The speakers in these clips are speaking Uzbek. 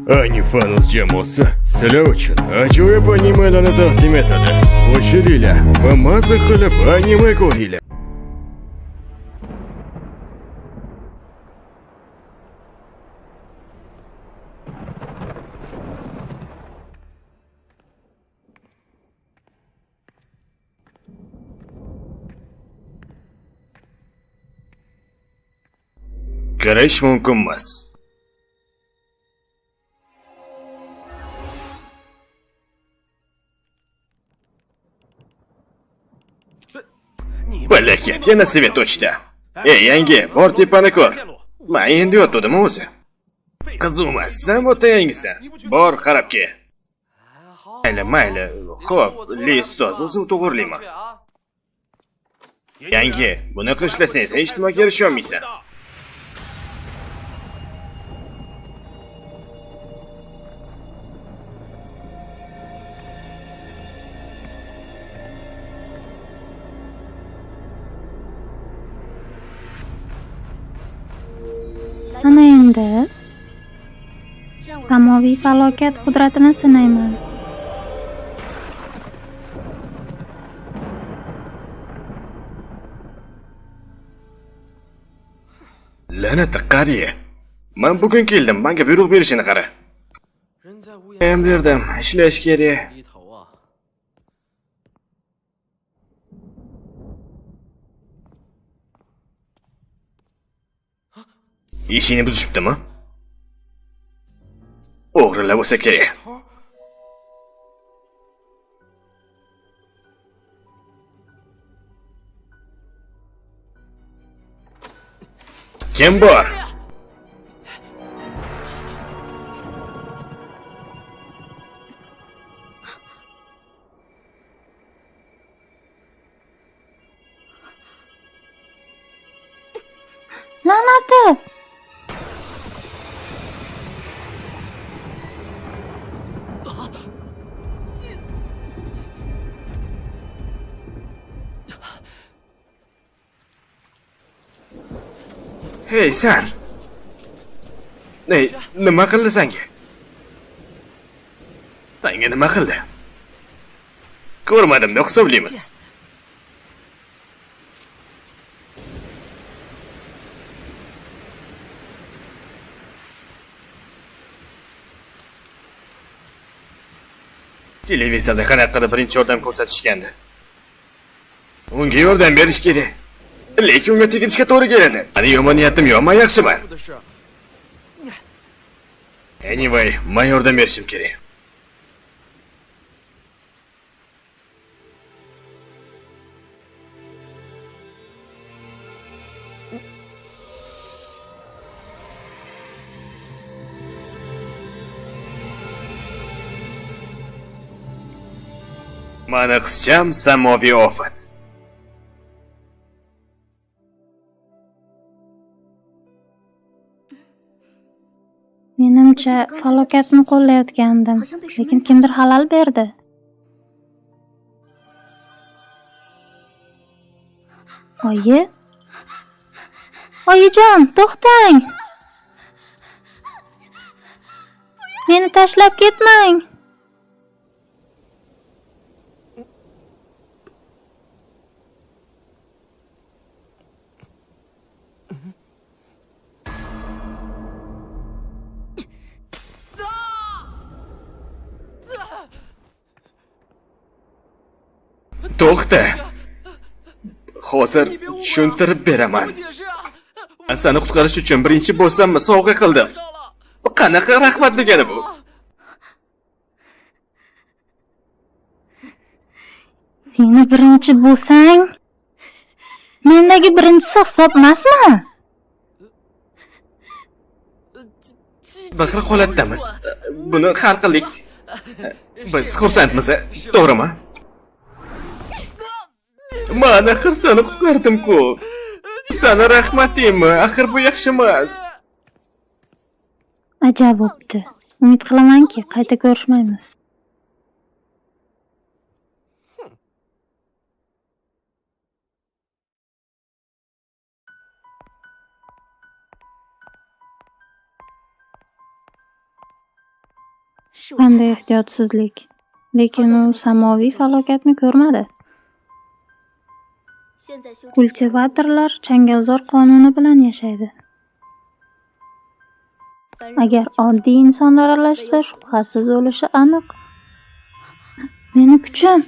Anifanus jamoasi sizlar uchun ajoyib animelarni taqdim etadi. Qo'shilinglar va maza qilib anime ko'ringlar. Kirish mumkin emas. Balakat, yana svet o'chdi. Ey, yangi, bor tepani ko'r. Men endi yotdim o'zi. Qizumas, sen o'ta yangisan. Bor, qarab kel. Mayli. Xo'p, listoz o'zim to'g'rilayman. Yangi, buni qilishlasang, sen hech nimaga erisha olmaysan. Ana endi samoviy falokat qudratini sinayman. La'nati qariya. Men bugun keldim, menga buyruq berishini qara. Men berdim, ishlash kerak. Ishini buzishibdimi? O'g'rilar bo'lsa kerak. Kim bor? La'nati! Hey sen. Nima qildi senga? Senga nima qildi? Ko'rmadim deb hisoblaymiz. Televizorda qanaqa qilib birinchi yordam ko'rsatishgandi. Unga yordam berish kerak. Lekin unga tegishga to'g'ri keladi. Ani yomon niyatim yo'qmi, yaxshiman. Anyway, men yordam berishim kerak. Mani qizcham samoviy ofat. Menimcha falokatni qo'llayotgandim, lekin kimdir xalal berdi. Oyi? Oyijon, to'xtang! Meni tashlab ketmang! To'xta. Hozir tushuntirib beraman. Seni qutqarish uchun birinchi bo'lsammi sovg'a qildim. Bu qanaqa rahmat degani bu? Seni birinchi bo'lsang, mendagi birinchisi hisobmasmi? Bir xil holatdamiz. Buni hal qildik. Biz xursandmiz, to'g'rimi? Mana axir seni qutqardim-ku. Sana rahmat deymi? Axir bu yaxshi emas. Ajab bo'pti. Umid qilamanki, qayta ko'rishmaymiz. Qanday ehtiyotsizlik. Lekin u samoviy falokatni ko'rmadi. Kultivatorlar changalzor qonuni bilan yashaydi. Agar oddiy insonlar aralashsa, shubhasiz o'lishi aniq. Meni kuchim.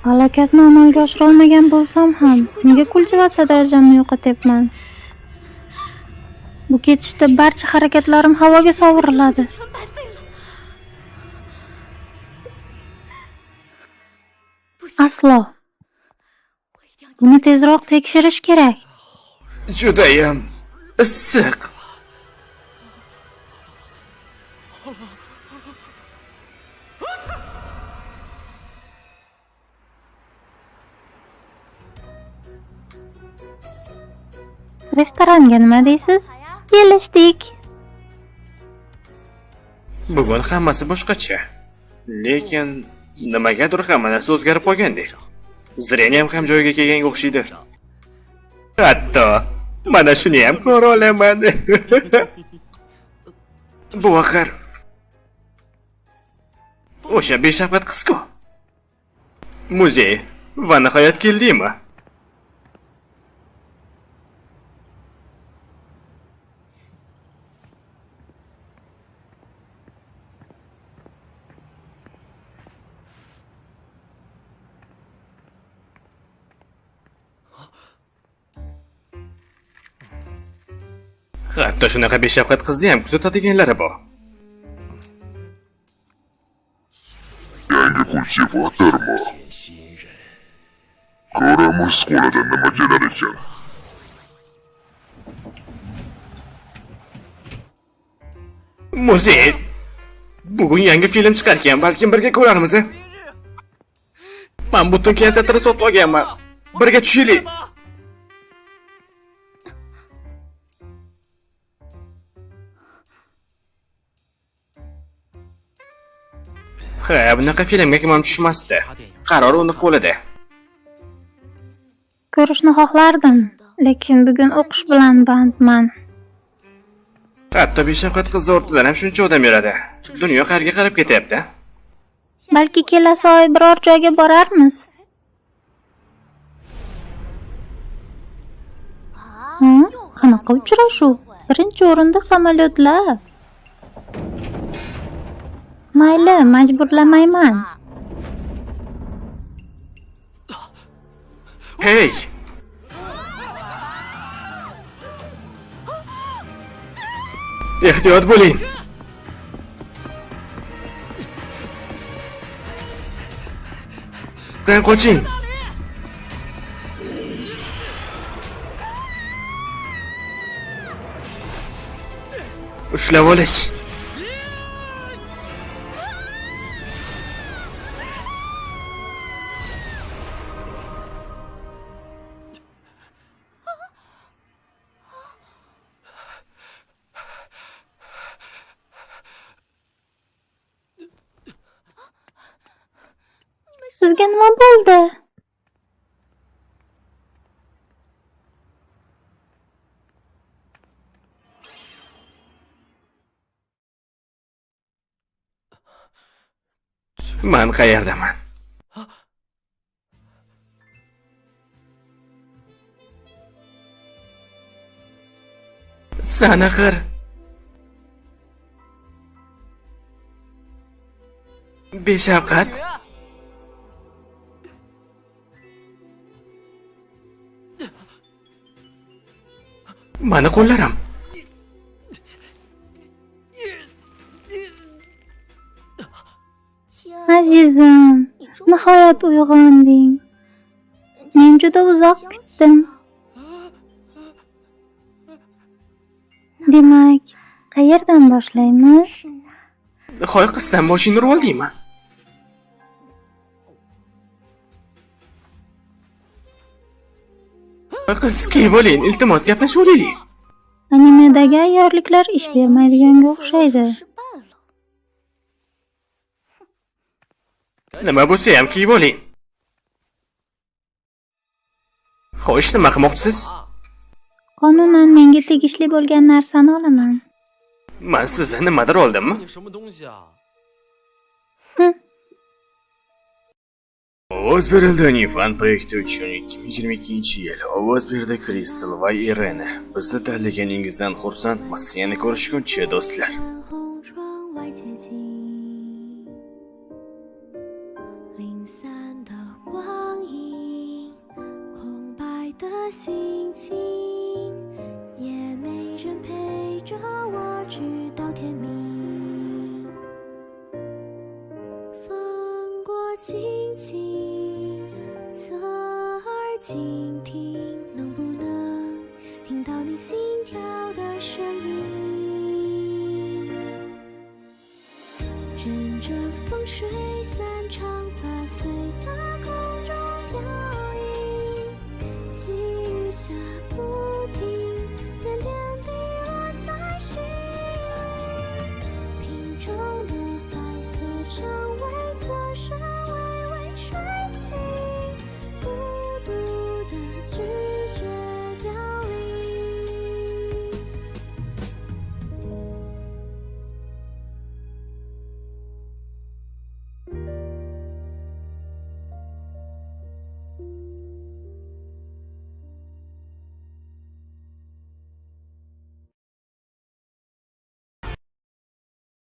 Falokatni amalga oshira olmagan bo'lsam ham, nega kultivatsiya darajamni yo'qotyapman? Bu ketishda barcha harakatlarim havoga sovuriladi. Aslo. Buni tezroq tekshirish kerak. Judayam issiq. Restoranga nima deysiz? Kelishdik. Bugun hammasi boshqacha. Lekin nimagadir hamma narsa o'zgarib qolgandek. Zreniyam ham joyiga kelganga o'xshaydi. Hatto mana shuni ham ko'ra olaman. Bu axir o'sha beshafqat qizku. Muzey va nihoyat keldingmi? Hatto shunaqa beshafqat qizni ham kuzatadiganlari bor. Yangi kultivatormi? Ko'ramiz qo'lidan nima kelar ekan. Muzey, bugun yangi film chiqarkan, balkim birga ko'rarmiz. Men butun kinoteatrni sotib olganman. Birga tushaylik. Ha, bunaqa filmga kim ham tushmasdi. Qaror uni qo'lida. Ko'rishni xohlardim, lekin bugun o'qish bilan bandman. Hatto beshafqat qiz o'rtadan ham shuncha odam yuradi. Dunyo qayerga qarab ketyapti? Balki kelasi oy biror joyga borarmiz. Qanaqa uchrashuv? Birinchi o'rinda samolyotlar. Mayli, majburlamayman. Hey! Ehtiyot bo'ling. Qoching. Ushlab olish. Sizga nima bo'ldi? Men qayerdaman? Sen axir beshafqat. Mana qo'llarim. Azizim, nihoyat uyg'onding. Men juda uzoq kutdim. Demak, qayerdan boshlaymiz? Hoy qizsan, mashina urib oldingmi? Qiz, keyin bo'ling, iltimos gaplashib olaylik. Animedagi ayyorliklar ish bermaydiganga o'xshaydi. Nima bo'lsa ham kiyib oling. Xo'sh, nima qilmoqchisiz? Qonunan menga tegishli bo'lgan narsani olaman. Men sizdan nimadir oldimmi? Ovoz berildi fan proyekti uchun 2022-yil. Ovoz berdi Kristal va Irene. Bizni tanlaganingizdan xursandmiz. Yana ko'rishguncha do'stlar. 红窗外接近，零散的光阴，空白的心情，也没人陪着我直到天明。风过境迁，侧耳倾听，能不能听到你心跳的声音？任着风吹散长发随